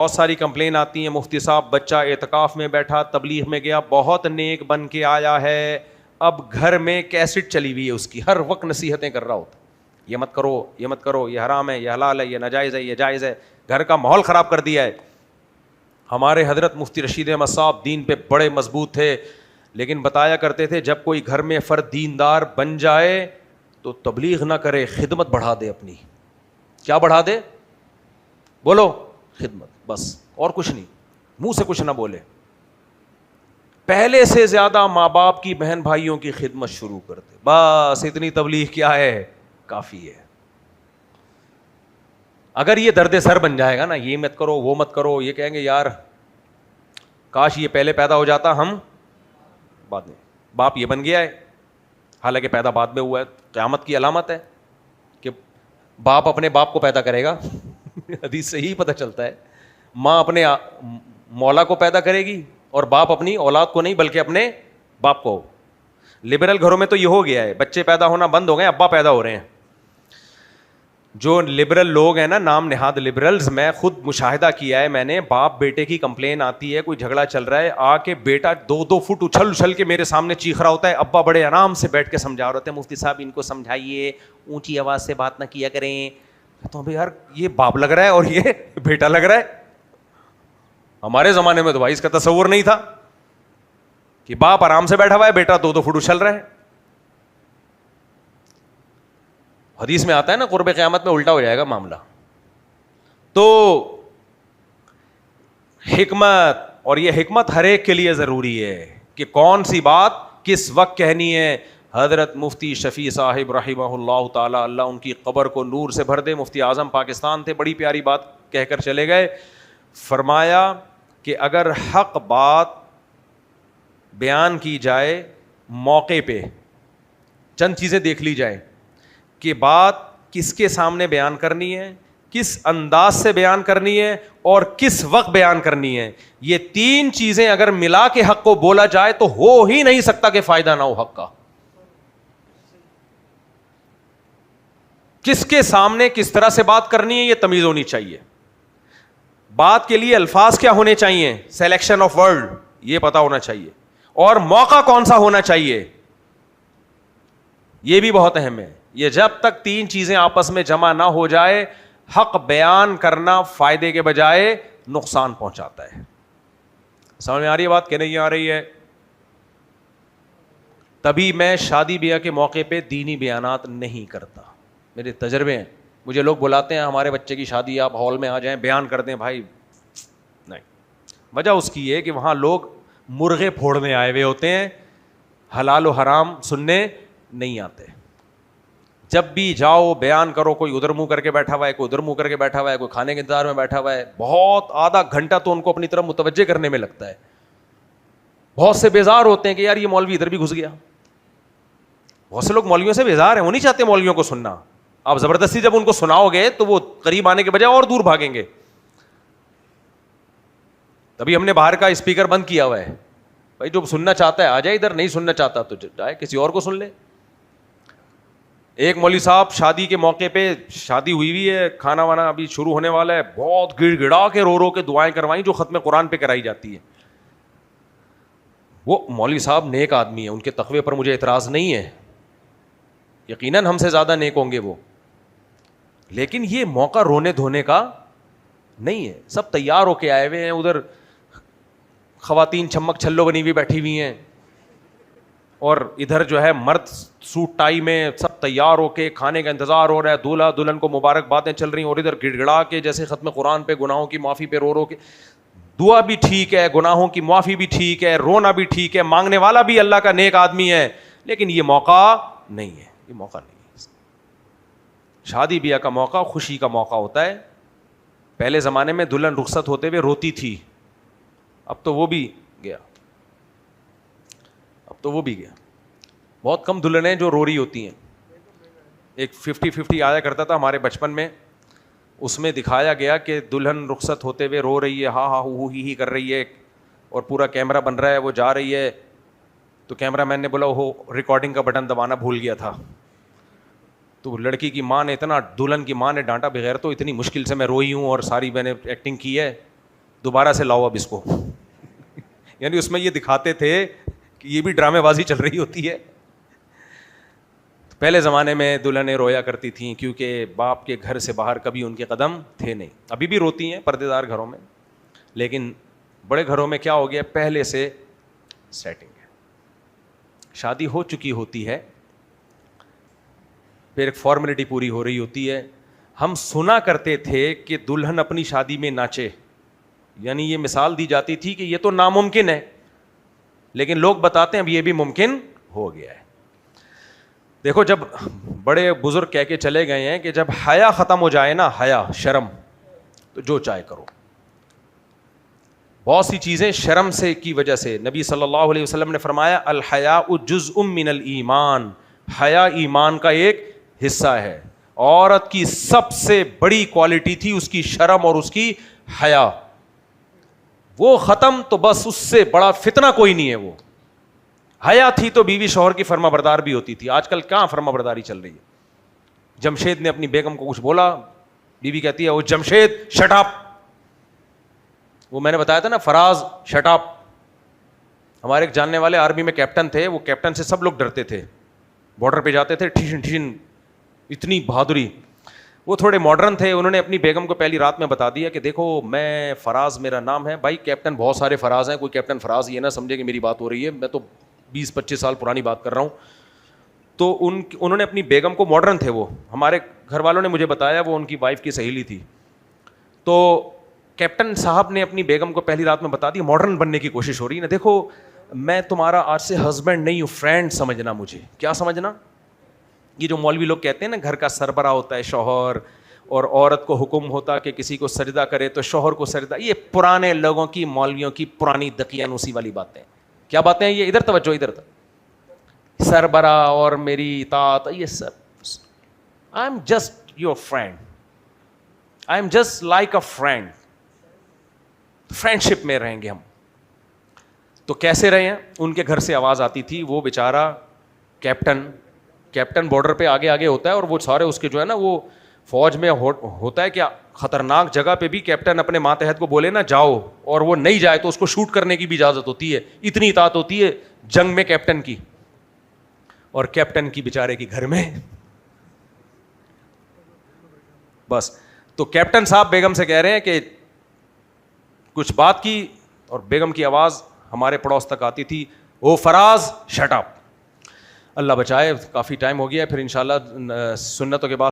بہت ساری کمپلین آتی ہیں, مفتی صاحب بچہ اعتکاف میں بیٹھا, تبلیغ میں گیا, بہت نیک بن کے آیا ہے, اب گھر میں کیسٹ چلی ہوئی ہے اس کی, ہر وقت نصیحتیں کر رہا ہوتا, یہ مت کرو, یہ مت کرو, یہ حرام ہے, یہ حلال ہے, یہ ناجائز ہے, یہ جائز ہے, گھر کا ماحول خراب کر دیا ہے. ہمارے حضرت مفتی رشید احمد صاحب دین پہ بڑے مضبوط تھے, لیکن بتایا کرتے تھے جب کوئی گھر میں فرد دیندار بن جائے تو تبلیغ نہ کرے, خدمت بڑھا دے اپنی. کیا بڑھا دے؟ بولو, خدمت, بس اور کچھ نہیں, منہ سے کچھ نہ بولے. پہلے سے زیادہ ماں باپ کی, بہن بھائیوں کی خدمت شروع کر دے, بس اتنی تبلیغ کیا ہے, کافی ہے. اگر یہ درد سر بن جائے گا نا, یہ مت کرو, وہ مت کرو, یہ کہیں گے یار کاش یہ پہلے پیدا ہو جاتا, ہم بعد میں. باپ یہ بن گیا ہے, حالانکہ پیدا بعد میں ہوا ہے. قیامت کی علامت ہے کہ باپ اپنے باپ کو پیدا کرے گا. حدیث سے ہی پتہ چلتا ہے. ماں اپنے مولا کو پیدا کرے گی اور باپ اپنی اولاد کو نہیں بلکہ اپنے باپ کو. لبرل گھروں میں تو یہ ہو گیا ہے, بچے پیدا ہونا بند ہو گئے, ابا پیدا ہو رہے ہیں. جو لبرل لوگ ہیں نا, نام نہاد لبرلز, میں خود مشاہدہ کیا ہے میں نے, باپ بیٹے کی کمپلین آتی ہے, کوئی جھگڑا چل رہا ہے, آ کے بیٹا 2-2 فٹ اچھل کے میرے سامنے چیخ رہا ہوتا ہے, ابا بڑے آرام سے بیٹھ کے سمجھا رہے ہوتے ہیں, مفتی صاحب ان کو سمجھائیے, اونچی آواز سے بات نہ کیا کریں. تو بھائی یار یہ باپ لگ رہا ہے اور یہ بیٹا لگ رہا ہے. ہمارے زمانے میں تو بھائی اس کا تصور نہیں تھا کہ باپ آرام سے بیٹھا ہوا ہے, بیٹا 2-2 فٹ اچھل رہا ہے. حدیث میں آتا ہے نا قرب قیامت میں الٹا ہو جائے گا معاملہ. تو حکمت, اور یہ حکمت ہر ایک کے لیے ضروری ہے کہ کون سی بات کس وقت کہنی ہے. حضرت مفتی شفیع صاحب رحمہ اللہ تعالی, اللہ ان کی قبر کو نور سے بھر دے, مفتی اعظم پاکستان تھے, بڑی پیاری بات کہہ کر چلے گئے. فرمایا کہ اگر حق بات بیان کی جائے موقع پہ, چند چیزیں دیکھ لی جائیں کہ بات کس کے سامنے بیان کرنی ہے, کس انداز سے بیان کرنی ہے اور کس وقت بیان کرنی ہے. یہ 3 چیزیں اگر ملا کے حق کو بولا جائے تو ہو ہی نہیں سکتا کہ فائدہ نہ ہو حق کا. کس کے سامنے کس طرح سے بات کرنی ہے یہ تمیز ہونی چاہیے. بات کے لیے الفاظ کیا ہونے چاہیے, سلیکشن آف ورڈ, یہ پتا ہونا چاہیے, اور موقع کون سا ہونا چاہیے, یہ بھی بہت اہم ہے. یہ جب تک 3 چیزیں آپس میں جمع نہ ہو جائے, حق بیان کرنا فائدے کے بجائے نقصان پہنچاتا ہے. سمجھ میں آ رہی ہے بات کہ نہیں آ رہی ہے؟ تبھی میں شادی بیاہ کے موقع پہ دینی بیانات نہیں کرتا. میرے تجربے ہیں, مجھے لوگ بلاتے ہیں ہمارے بچے کی شادی, آپ ہال میں آ جائیں بیان کر دیں. بھائی نہیں, وجہ اس کی ہے کہ وہاں لوگ مرغے پھوڑنے آئے ہوئے ہوتے ہیں, حلال و حرام سننے نہیں آتے. جب بھی جاؤ بیان کرو, کوئی ادھر منہ کر کے بیٹھا ہوا ہے, کوئی ادھر منہ کر کے بیٹھا ہوا ہے, کوئی کھانے کے انتظار میں بیٹھا ہوا ہے, بہت آدھا گھنٹہ تو ان کو اپنی طرف متوجہ کرنے میں لگتا ہے. بہت سے بیزار ہوتے ہیں کہ یار یہ مولوی ادھر بھی گھس گیا. بہت سے لوگ مولویوں سے بیزار ہیں, وہ نہیں چاہتے مولویوں کو سننا. آپ زبردستی جب ان کو سناؤ گے تو وہ قریب آنے کے بجائے اور دور بھاگیں گے. تبھی ہم نے باہر کا اسپیکر بند کیا ہوا ہے. بھائی جو سننا چاہتا ہے آ جائے ادھر, نہیں سننا چاہتا تو جائے کسی اور کو سن لے. ایک مولوی صاحب شادی کے موقع پہ, شادی ہوئی ہے, کھانا وانا ابھی شروع ہونے والا ہے, بہت گڑ گڑا کے رو کے دعائیں کروائیں جو ختم قرآن پہ کرائی جاتی ہے. وہ مولوی صاحب نیک آدمی ہے, ان کے تقوی پر مجھے اعتراض نہیں ہے, یقیناً ہم سے زیادہ نیک ہوں گے وہ, لیکن یہ موقع رونے دھونے کا نہیں ہے. سب تیار ہو کے آئے ہوئے ہیں, ادھر خواتین چھمک چھلو بنی ہوئی بیٹھی ہوئی ہیں, اور ادھر جو ہے مرد سوٹ ٹائی میں سب تیار ہو کے کھانے کا انتظار ہو رہا ہے, دولہا دلہن کو مبارک باتیں چل رہی ہیں, اور ادھر گڑ گڑا کے جیسے ختم قرآن پہ گناہوں کی معافی پہ رو کے. دعا بھی ٹھیک ہے, گناہوں کی معافی بھی ٹھیک ہے, رونا بھی ٹھیک ہے, مانگنے والا بھی اللہ کا نیک آدمی ہے, لیکن یہ موقع نہیں ہے. یہ موقع نہیں ہے. شادی بیاہ کا موقع خوشی کا موقع ہوتا ہے. پہلے زمانے میں دلہن رخصت ہوتے ہوئے روتی تھی, اب تو وہ بھی گیا. بہت کم دلہنیں جو رو رہی ہوتی ہیں. ایک 50-50 آیا کرتا تھا ہمارے بچپن میں, اس میں دکھایا گیا کہ دلہن رخصت ہوتے ہوئے رو رہی ہے, ہاں ہاں ہو ہی کر رہی ہے, اور پورا کیمرہ بن رہا ہے, وہ جا رہی ہے, تو کیمرہ مین نے بولا وہ ریکارڈنگ کا بٹن دبانا بھول گیا تھا. تو لڑکی کی ماں نے اتنا, دلہن کی ماں نے ڈانٹا, بغیر تو اتنی مشکل سے میں روئی ہوں اور ساری میں نے ایکٹنگ کی ہے. دوبارہ سے لاؤ اب اس کو. یعنی اس میں یہ دکھاتے تھے کہ یہ بھی ڈرامے بازی چل رہی ہوتی ہے. پہلے زمانے میں دلہنیں رویا کرتی تھیں کیونکہ باپ کے گھر سے باہر کبھی ان کے قدم تھے نہیں. ابھی بھی روتی ہیں پردے دار گھروں میں, لیکن بڑے گھروں میں کیا ہو گیا, پہلے سے سیٹنگ ہے, شادی ہو چکی ہوتی ہے, پھر ایک فارمیلٹی پوری ہو رہی ہوتی ہے. ہم سنا کرتے تھے کہ دلہن اپنی شادی میں ناچے, یعنی یہ مثال دی جاتی تھی کہ یہ تو ناممکن ہے, لیکن لوگ بتاتے ہیں اب یہ بھی ممکن ہو گیا ہے. دیکھو جب بڑے بزرگ کہہ کے چلے گئے ہیں کہ جب حیا ختم ہو جائے نا, حیا شرم, تو جو چاہے کرو. بہت سی چیزیں شرم سے کی وجہ سے, نبی صلی اللہ علیہ وسلم نے فرمایا الحیاء جزء من الایمان, حیا ایمان کا ایک حصہ ہے. عورت کی سب سے بڑی کوالٹی تھی اس کی شرم اور اس کی حیا, وہ ختم تو بس اس سے بڑا فتنہ کوئی نہیں ہے. وہ حیا تھی تو بیوی شوہر کی فرما بردار بھی ہوتی تھی. آج کل کہاں فرما برداری چل رہی ہے. جمشید نے اپنی بیگم کو کچھ بولا, بیوی کہتی ہے وہ جمشید شٹ اپ. وہ میں نے بتایا تھا نا فراز شٹ اپ. ہمارے ایک جاننے والے آرمی میں کیپٹن تھے, وہ کیپٹن سے سب لوگ ڈرتے تھے, بارڈر پہ جاتے تھے ٹھیشن ٹھیشن, اتنی بہادری. وہ تھوڑے ماڈرن تھے, انہوں نے اپنی بیگم کو پہلی رات میں بتا دیا کہ دیکھو میں فراز میرا نام ہے. بھائی کیپٹن بہت سارے فراز ہیں, کوئی کیپٹن فراز یہ نہ سمجھے کہ میری بات ہو رہی ہے, میں تو 20-25 سال پرانی بات کر رہا ہوں. تو انہوں نے اپنی بیگم کو, ماڈرن تھے وہ, ہمارے گھر والوں نے مجھے بتایا وہ ان کی وائف کی سہیلی تھی. تو کیپٹن صاحب نے اپنی بیگم کو پہلی رات میں بتا دیا, ماڈرن بننے کی کوشش ہو رہی ہے نا, دیکھو میں تمہارا آج سے ہسبینڈ نہیں ہوں, فرینڈ سمجھنا مجھے. کیا سمجھنا؟ یہ جو مولوی لوگ کہتے ہیں نا گھر کا سربراہ ہوتا ہے شوہر, اور عورت کو حکم ہوتا کہ کسی کو سجدہ کرے تو شوہر کو سجدہ, یہ پرانے لوگوں کی, مولویوں کی پرانی دقیانوسی والی باتیں. کیا باتیں ہیں یہ؟ ادھر توجہ, ادھر سربراہ اور میری اطاعت, یہ سب. I am just your friend, I am just like a friend. Friendship میں رہیں گے ہم. تو کیسے رہے ہیں؟ ان کے گھر سے آواز آتی تھی, وہ بیچارہ کیپٹن بارڈر پہ آگے آگے ہوتا ہے, اور وہ سارے اس کے جو ہے نا, وہ فوج میں ہوتا ہے کہ خطرناک جگہ پہ بھی کیپٹن اپنے ماتحت کو بولے نا جاؤ, اور وہ نہیں جائے تو اس کو شوٹ کرنے کی بھی اجازت ہوتی ہے. اتنی اطاعت ہوتی ہے جنگ میں کیپٹن کی. اور کیپٹن کی بیچارے کی گھر میں بس. تو کیپٹن صاحب بیگم سے کہہ رہے ہیں کہ کچھ بات کی, اور بیگم کی آواز ہمارے پڑوس تک آتی تھی, او فراز شٹ اپ. اللہ بچائے, کافی ٹائم ہو گیا. پھر انشاءاللہ سنتوں کے بعد